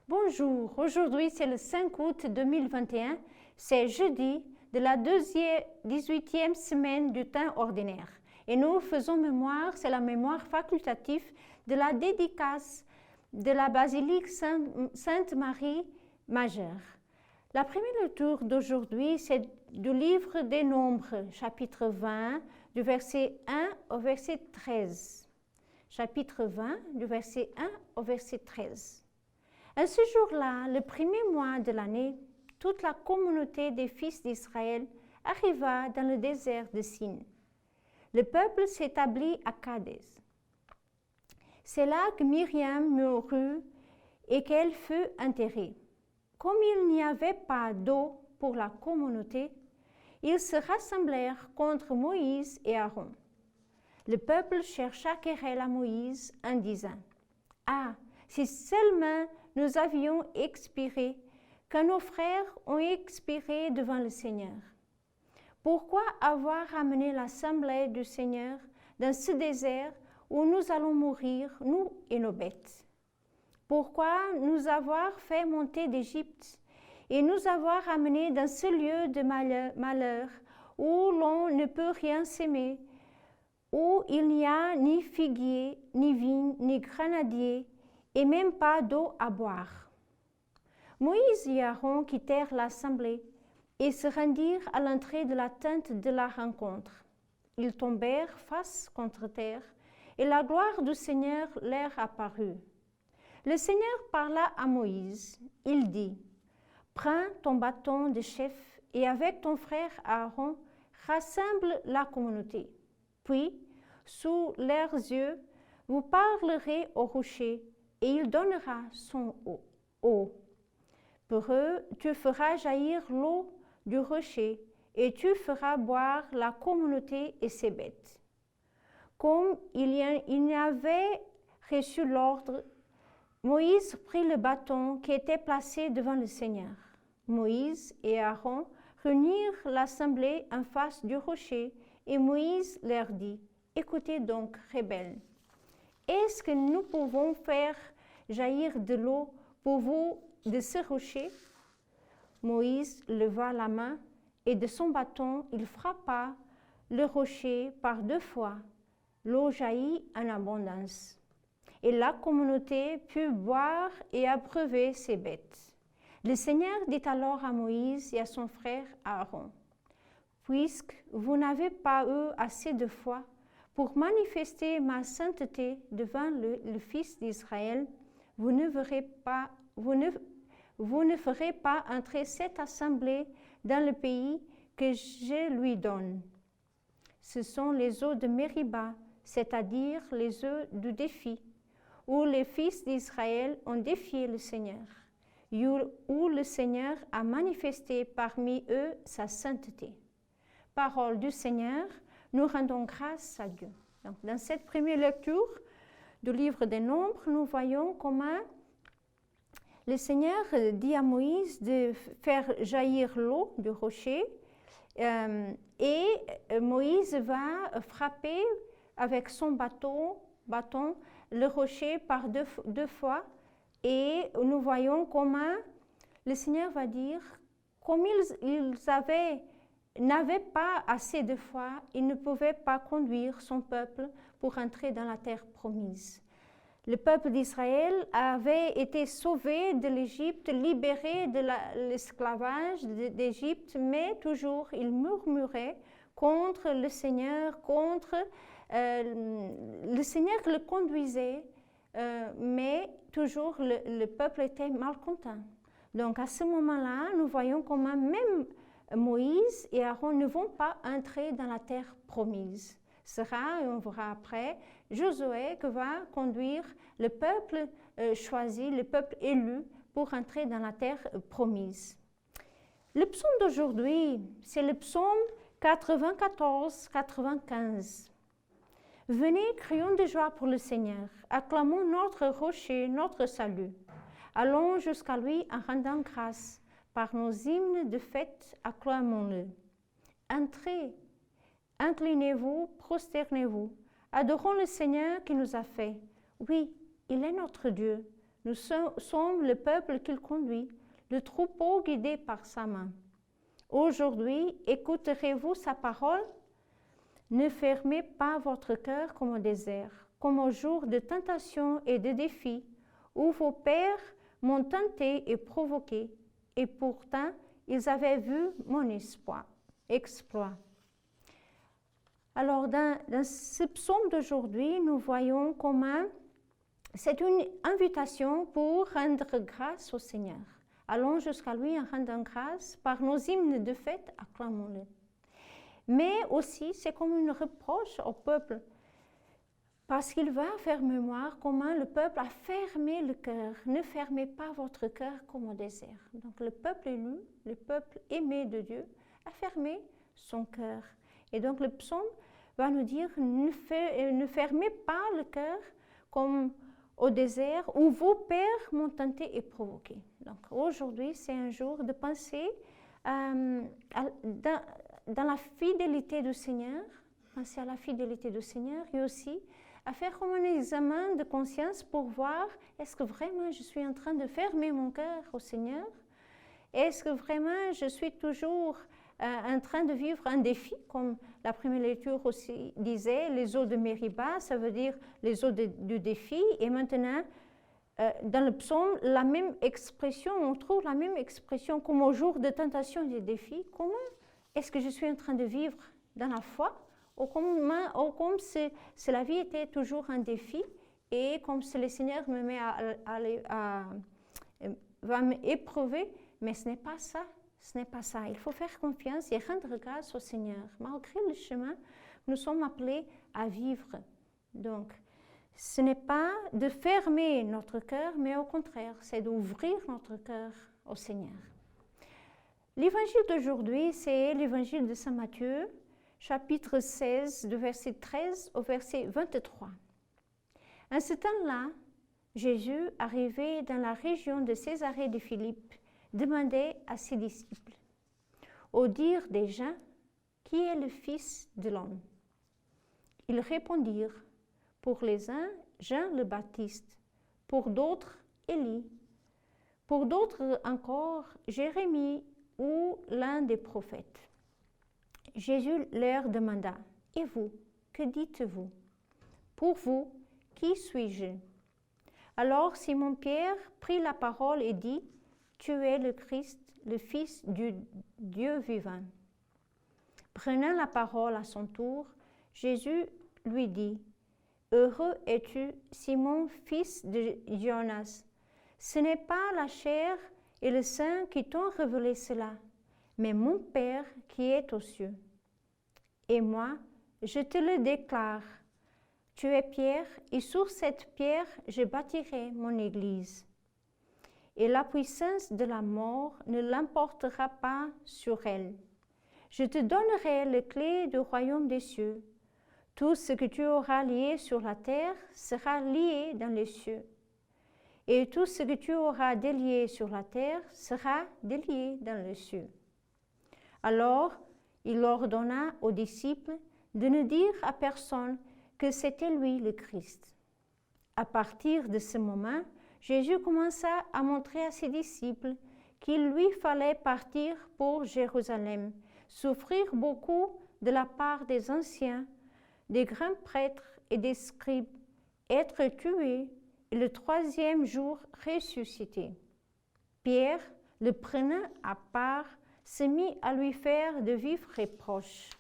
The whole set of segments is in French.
Bonjour, aujourd'hui c'est le 5 août 2021, c'est jeudi de la 18e semaine du temps ordinaire. Et nous faisons mémoire, c'est la mémoire facultative de la dédicace de la basilique Sainte-Marie Majeure. La première lecture d'aujourd'hui, c'est du livre des Nombres, chapitre 20, du verset 1 au verset 13. Chapitre 20, du verset 1 au verset 13. À ce jour-là, le premier mois de l'année, toute la communauté des fils d'Israël arriva dans le désert de Sin. Le peuple s'établit à Kadès. C'est là que Myriam mourut et qu'elle fut enterrée. Comme il n'y avait pas d'eau pour la communauté, ils se rassemblèrent contre Moïse et Aaron. Le peuple chercha querelle à Moïse en disant « Ah, si seulement nous avions expiré, quand nos frères ont expiré devant le Seigneur. Pourquoi avoir amené l'assemblée du Seigneur dans ce désert où nous allons mourir, nous et nos bêtes? Pourquoi nous avoir fait monter d'Égypte et nous avoir amenés dans ce lieu de malheur où l'on ne peut rien s'aimer, où il n'y a ni figuier, ni vigne, ni grenadier, et même pas d'eau à boire. » Moïse et Aaron quittèrent l'assemblée et se rendirent à l'entrée de la tente de la rencontre. Ils tombèrent face contre terre et la gloire du Seigneur leur apparut. Le Seigneur parla à Moïse. Il dit « Prends ton bâton de chef et avec ton frère Aaron, rassemble la communauté. Puis, sous leurs yeux, vous parlerez au rocher et il donnera son eau. Pour eux, tu feras jaillir l'eau du rocher et tu feras boire la communauté et ses bêtes. » Comme il avait reçu l'ordre, Moïse prit le bâton qui était placé devant le Seigneur. Moïse et Aaron réunirent l'assemblée en face du rocher et Moïse leur dit « Écoutez donc, rebelles, est-ce que nous pouvons faire jaillir de l'eau pour vous de ce rocher ?» Moïse leva la main et de son bâton, il frappa le rocher par 2 fois. L'eau jaillit en abondance. Et la communauté put boire et abreuver ses bêtes. Le Seigneur dit alors à Moïse et à son frère Aaron, « Puisque vous n'avez pas eu assez de foi pour manifester ma sainteté devant le Fils d'Israël, vous ne ferez pas entrer cette assemblée dans le pays que je lui donne. Ce sont les eaux de Mériba, c'est-à-dire les eaux du défi, où les fils d'Israël ont défié le Seigneur, où le Seigneur a manifesté parmi eux sa sainteté. » Parole du Seigneur, nous rendons grâce à Dieu. Donc, dans cette première lecture du livre des Nombres, nous voyons comment le Seigneur dit à Moïse de faire jaillir l'eau du rocher et Moïse va frapper avec son bâton le rocher par deux fois et nous voyons comment le Seigneur va dire, comme ils n'avaient pas assez de foi, il ne pouvait pas conduire son peuple pour entrer dans la terre promise. Le peuple d'Israël avait été sauvé de l'Égypte, libéré de l'esclavage d'Égypte, mais toujours il murmurait contre le Seigneur, le Seigneur le conduisait, mais toujours le peuple était malcontent. Donc à ce moment-là, nous voyons comment même Moïse et Aaron ne vont pas entrer dans la terre promise. Sera, et on verra après, Josué qui va conduire le peuple choisi, le peuple élu pour entrer dans la terre promise. Le psaume d'aujourd'hui, c'est le psaume 94-95. Venez, crions de joie pour le Seigneur, acclamons notre rocher, notre salut. Allons jusqu'à lui en rendant grâce, par nos hymnes de fête, acclamons-le. Entrez, inclinez-vous, prosternez-vous, adorons le Seigneur qui nous a fait. Oui, il est notre Dieu, Nous sommes le peuple qu'il conduit, le troupeau guidé par sa main. Aujourd'hui, écouterez-vous sa parole? Ne fermez pas votre cœur comme au désert, comme au jour de tentation et de défi, où vos pères m'ont tenté et provoqué, et pourtant ils avaient vu mon exploit. Alors, dans ce psaume d'aujourd'hui, nous voyons comment c'est une invitation pour rendre grâce au Seigneur. Allons jusqu'à lui en rendant grâce par nos hymnes de fête, acclamons-le. Mais aussi, c'est comme un reproche au peuple, parce qu'il va faire mémoire comment le peuple a fermé le cœur. Ne fermez pas votre cœur comme au désert. Donc le peuple élu, le peuple aimé de Dieu, a fermé son cœur. Et donc le psaume va nous dire, ne fermez pas le cœur comme au désert où vos pères m'ont tenté et provoqué. Donc aujourd'hui, c'est un jour de penser dans la fidélité du Seigneur, penser à la fidélité du Seigneur et aussi à faire comme un examen de conscience pour voir est-ce que vraiment je suis en train de fermer mon cœur au Seigneur? Est-ce que vraiment je suis toujours en train de vivre un défi, comme la première lecture aussi disait, les eaux de Mériba, ça veut dire les eaux du défi. Et maintenant, dans le psaume, la même expression, on trouve la même expression comme au jour de tentation et de défi. Comment est-ce que je suis en train de vivre dans la foi? Ou comme si la vie était toujours un défi et comme si le Seigneur me met va m'éprouver, mais ce n'est pas ça. Ce n'est pas ça. Il faut faire confiance et rendre grâce au Seigneur. Malgré le chemin, nous sommes appelés à vivre. Donc, ce n'est pas de fermer notre cœur, mais au contraire, c'est d'ouvrir notre cœur au Seigneur. L'évangile d'aujourd'hui, c'est l'évangile de Saint Matthieu, chapitre 16, du verset 13 au verset 23. En ce temps-là, Jésus, arrivé dans la région de Césarée de Philippe, demandait à ses disciples, au dire des gens, qui est le Fils de l'homme? Ils répondirent, pour les uns, Jean le Baptiste, pour d'autres, Élie, pour d'autres encore, Jérémie ou l'un des prophètes. Jésus leur demanda, et vous, que dites-vous? Pour vous, qui suis-je? Alors Simon-Pierre prit la parole et dit, tu es le Christ, le Fils du Dieu vivant. Prenant la parole à son tour, Jésus lui dit, heureux es-tu, Simon, fils de Jonas. Ce n'est pas la chair et le sang qui t'ont révélé cela, mais mon Père qui est aux cieux. Et moi, je te le déclare, tu es Pierre, et sur cette pierre, je bâtirai mon Église. Et la puissance de la mort ne l'emportera pas sur elle. Je te donnerai les clés du royaume des cieux. Tout ce que tu auras lié sur la terre sera lié dans les cieux. Et tout ce que tu auras délié sur la terre sera délié dans les cieux. Alors, il ordonna aux disciples de ne dire à personne que c'était lui le Christ. À partir de ce moment, Jésus commença à montrer à ses disciples qu'il lui fallait partir pour Jérusalem, souffrir beaucoup de la part des anciens, des grands prêtres et des scribes, être tué et le troisième jour ressuscité. Pierre, le prenant à part, se mit à lui faire de vifs reproches.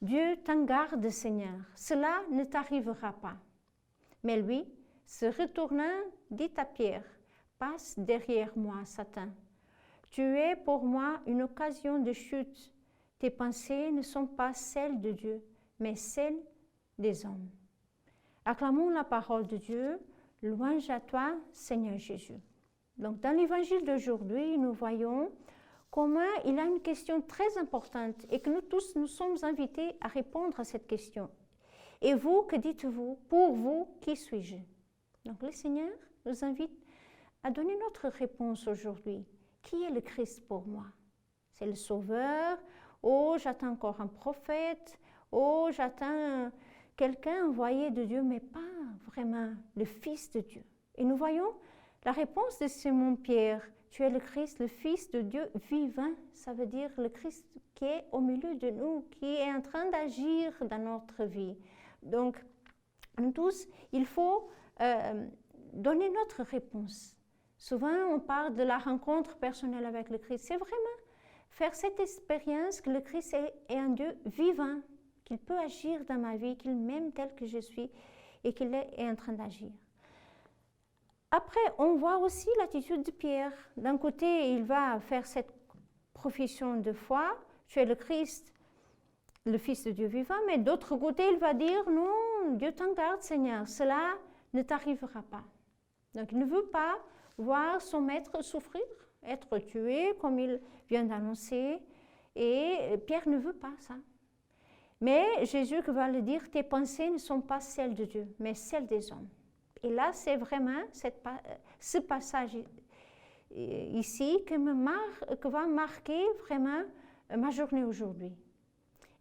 Dieu t'en garde, Seigneur, cela ne t'arrivera pas. Mais lui, se retournant, dit à Pierre, passe derrière moi, Satan. Tu es pour moi une occasion de chute. Tes pensées ne sont pas celles de Dieu, mais celles des hommes. Acclamons la parole de Dieu. Louange à toi, Seigneur Jésus. Donc, dans l'évangile d'aujourd'hui, nous voyons comment il a une question très importante et que nous tous, nous sommes invités à répondre à cette question. Et vous, que dites-vous? Pour vous, qui suis-je? Donc, le Seigneur nous invite à donner notre réponse aujourd'hui. Qui est le Christ pour moi? C'est le Sauveur? Oh, j'attends encore un prophète? Oh, j'attends quelqu'un envoyé de Dieu, mais pas vraiment le Fils de Dieu. Et nous voyons La réponse de Simon-Pierre, tu es le Christ, le Fils de Dieu vivant, ça veut dire le Christ qui est au milieu de nous, qui est en train d'agir dans notre vie. Donc, nous tous, il faut donner notre réponse. Souvent, on parle de la rencontre personnelle avec le Christ. C'est vraiment faire cette expérience que le Christ est un Dieu vivant, qu'il peut agir dans ma vie, qu'il m'aime tel que je suis et qu'il est en train d'agir. Après, on voit aussi l'attitude de Pierre. D'un côté, il va faire cette profession de foi, tu es le Christ, le Fils de Dieu vivant, mais d'autre côté, il va dire, non, Dieu t'en garde, Seigneur, cela ne t'arrivera pas. Donc, il ne veut pas voir son maître souffrir, être tué, comme il vient d'annoncer, et Pierre ne veut pas ça. Mais Jésus va le dire, tes pensées ne sont pas celles de Dieu, mais celles des hommes. Et là, c'est vraiment ce passage ici que va marquer vraiment ma journée aujourd'hui.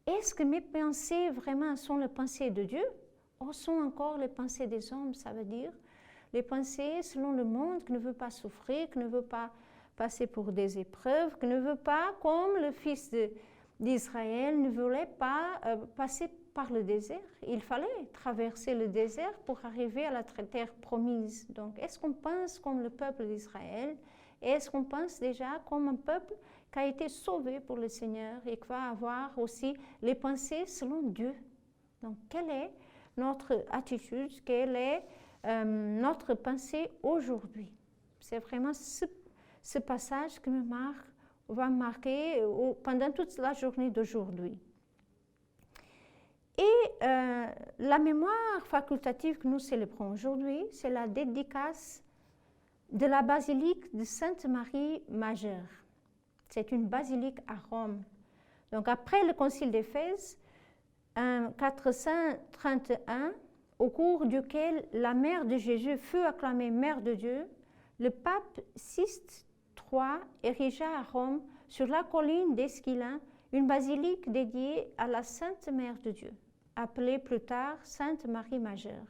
Est-ce que mes pensées vraiment sont les pensées de Dieu ou sont encore les pensées des hommes? Ça veut dire les pensées selon le monde qui ne veut pas souffrir, qui ne veut pas passer pour des épreuves, qui ne veut pas, comme le fils d'Israël, ne voulait pas passer par le désert. Il fallait traverser le désert pour arriver à la terre promise. Donc, est-ce qu'on pense comme le peuple d'Israël? Est-ce qu'on pense déjà comme un peuple qui a été sauvé pour le Seigneur et qui va avoir aussi les pensées selon Dieu? Donc, quelle est notre attitude? Quelle est notre pensée aujourd'hui? C'est vraiment ce passage qui va marquer pendant toute la journée d'aujourd'hui. Et la mémoire facultative que nous célébrons aujourd'hui, c'est la dédicace de la basilique de Sainte-Marie Majeure. C'est une basilique à Rome. Donc après le concile d'Éphèse, en 431, au cours duquel la mère de Jésus fut acclamée mère de Dieu, le pape Sixte III érigea à Rome, sur la colline d'Esquilin, une basilique dédiée à la Sainte Mère de Dieu, appelée plus tard Sainte Marie Majeure.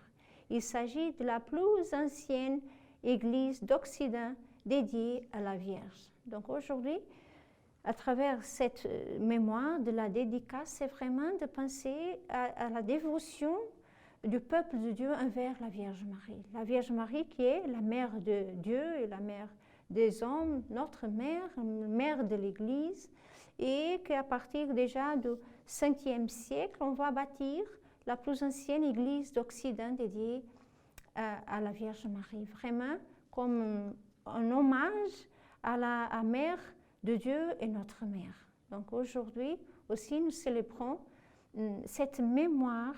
Il s'agit de la plus ancienne église d'Occident dédiée à la Vierge. Donc aujourd'hui, à travers cette mémoire de la dédicace, c'est vraiment de penser à la dévotion du peuple de Dieu envers la Vierge Marie. La Vierge Marie qui est la mère de Dieu et la mère des hommes, notre mère, mère de l'Église, et qu'à partir déjà du 5e siècle, on va bâtir la plus ancienne église d'Occident dédiée à la Vierge Marie, vraiment comme un hommage à la mère de Dieu et notre mère. Donc aujourd'hui aussi, nous célébrons cette mémoire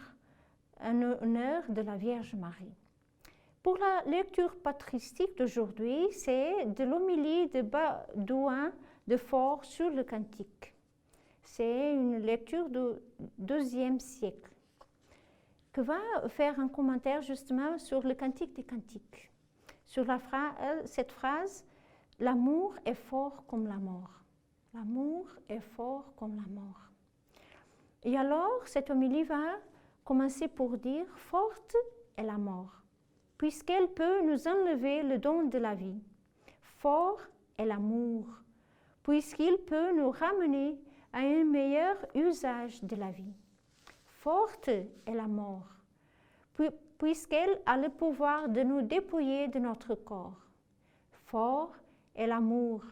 en honneur de la Vierge Marie. Pour la lecture patristique d'aujourd'hui, c'est de l'homélie de Baudouin de Fort sur le Cantique. C'est une lecture du IIe siècle qui va faire un commentaire justement sur le Cantique des Cantiques. Sur cette phrase, l'amour est fort comme la mort. L'amour est fort comme la mort. Et alors, cette homélie va commencer pour dire « Forte est la mort, puisqu'elle peut nous enlever le don de la vie. Fort est l'amour, puisqu'il peut nous ramener à un meilleur usage de la vie. Forte est la mort, puisqu'elle a le pouvoir de nous dépouiller de notre corps. Fort est l'amour,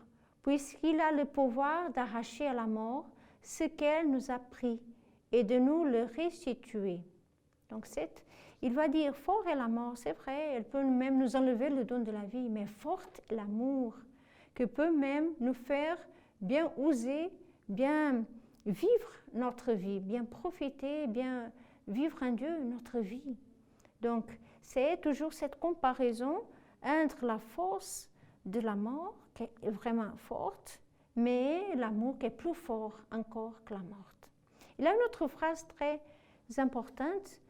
puisqu'il a le pouvoir d'arracher à la mort ce qu'elle nous a pris et de nous le restituer. » Donc il va dire, fort est la mort, c'est vrai, elle peut même nous enlever le don de la vie, mais forte est l'amour, qui peut même nous faire bien oser, bien vivre notre vie, bien profiter, bien vivre en Dieu notre vie. Donc, c'est toujours cette comparaison entre la force de la mort, qui est vraiment forte, mais l'amour qui est plus fort encore que la mort. Il y a une autre phrase très importante.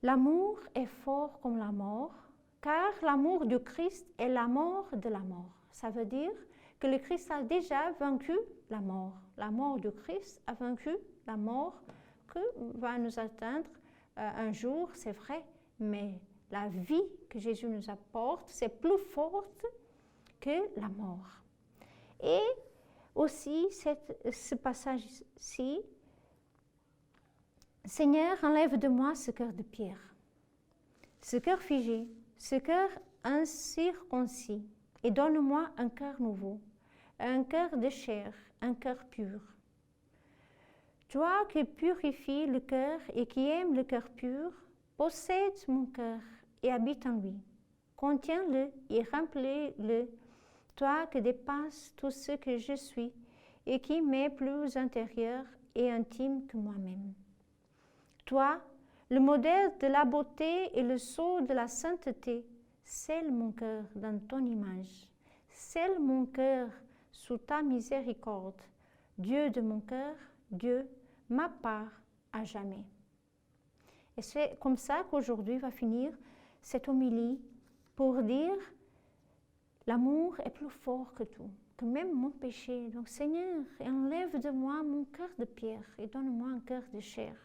L'amour est fort comme la mort, car l'amour du Christ est la mort de la mort. Ça veut dire que le Christ a déjà vaincu la mort. La mort du Christ a vaincu la mort que va nous atteindre un jour, c'est vrai, mais La vie que Jésus nous apporte, c'est plus forte que la mort. Et aussi, ce passage-ci, Seigneur, enlève de moi ce cœur de pierre, ce cœur figé, ce cœur incirconcis, et donne-moi un cœur nouveau, un cœur de chair, un cœur pur. Toi qui purifies le cœur et qui aimes le cœur pur, possède mon cœur et habite en lui. Contiens-le et remplis-le, toi qui dépasses tout ce que je suis et qui m'est plus intérieur et intime que moi-même. Toi, le modèle de la beauté et le sceau de la sainteté, scelle mon cœur dans ton image. Scelle mon cœur sous ta miséricorde. Dieu de mon cœur, Dieu, ma part à jamais. Et c'est comme ça qu'aujourd'hui va finir cette homélie pour dire l'amour est plus fort que tout, que même mon péché. Donc Seigneur, enlève de moi mon cœur de pierre et donne-moi un cœur de chair.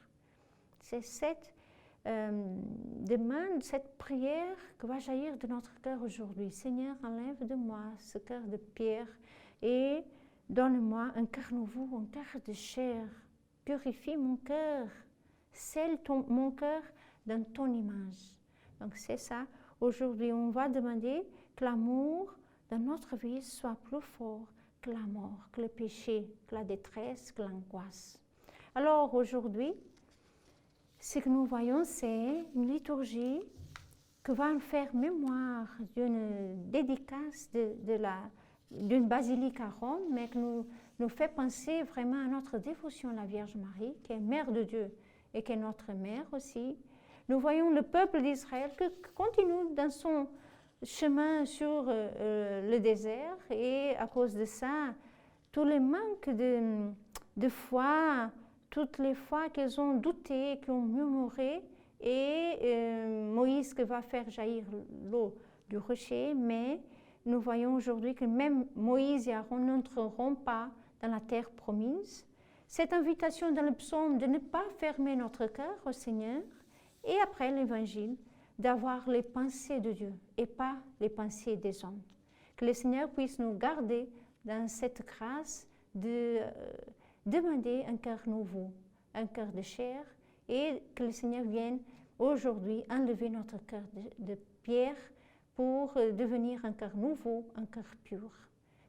C'est cette demande, cette prière que va jaillir de notre cœur aujourd'hui. Seigneur, enlève de moi ce cœur de pierre et donne-moi un cœur nouveau, un cœur de chair. Purifie mon cœur, scelle mon cœur dans ton image. Donc c'est ça. Aujourd'hui, on va demander que l'amour dans notre vie soit plus fort que la mort, que le péché, que la détresse, que l'angoisse. Alors aujourd'hui, ce que nous voyons, c'est une liturgie qui va nous faire mémoire d'une dédicace d'une basilique à Rome, mais qui nous fait penser vraiment à notre dévotion à la Vierge Marie, qui est Mère de Dieu et qui est notre mère aussi. Nous voyons le peuple d'Israël qui continue dans son chemin sur le désert, et à cause de ça, tous les manques de foi, toutes les fois qu'ils ont douté, qu'ils ont murmuré, et Moïse qui va faire jaillir l'eau du rocher, mais nous voyons aujourd'hui que même Moïse et Aaron n'entreront pas dans la terre promise. Cette invitation dans le psaume de ne pas fermer notre cœur au Seigneur, et après l'Évangile, d'avoir les pensées de Dieu et pas les pensées des hommes. Que le Seigneur puisse nous garder dans cette grâce de demander un cœur nouveau, un cœur de chair, et que le Seigneur vienne aujourd'hui enlever notre cœur de pierre pour devenir un cœur nouveau, un cœur pur.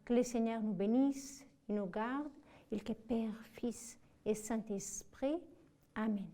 Que le Seigneur nous bénisse et nous garde, il que Père, Fils et Saint-Esprit. Amen.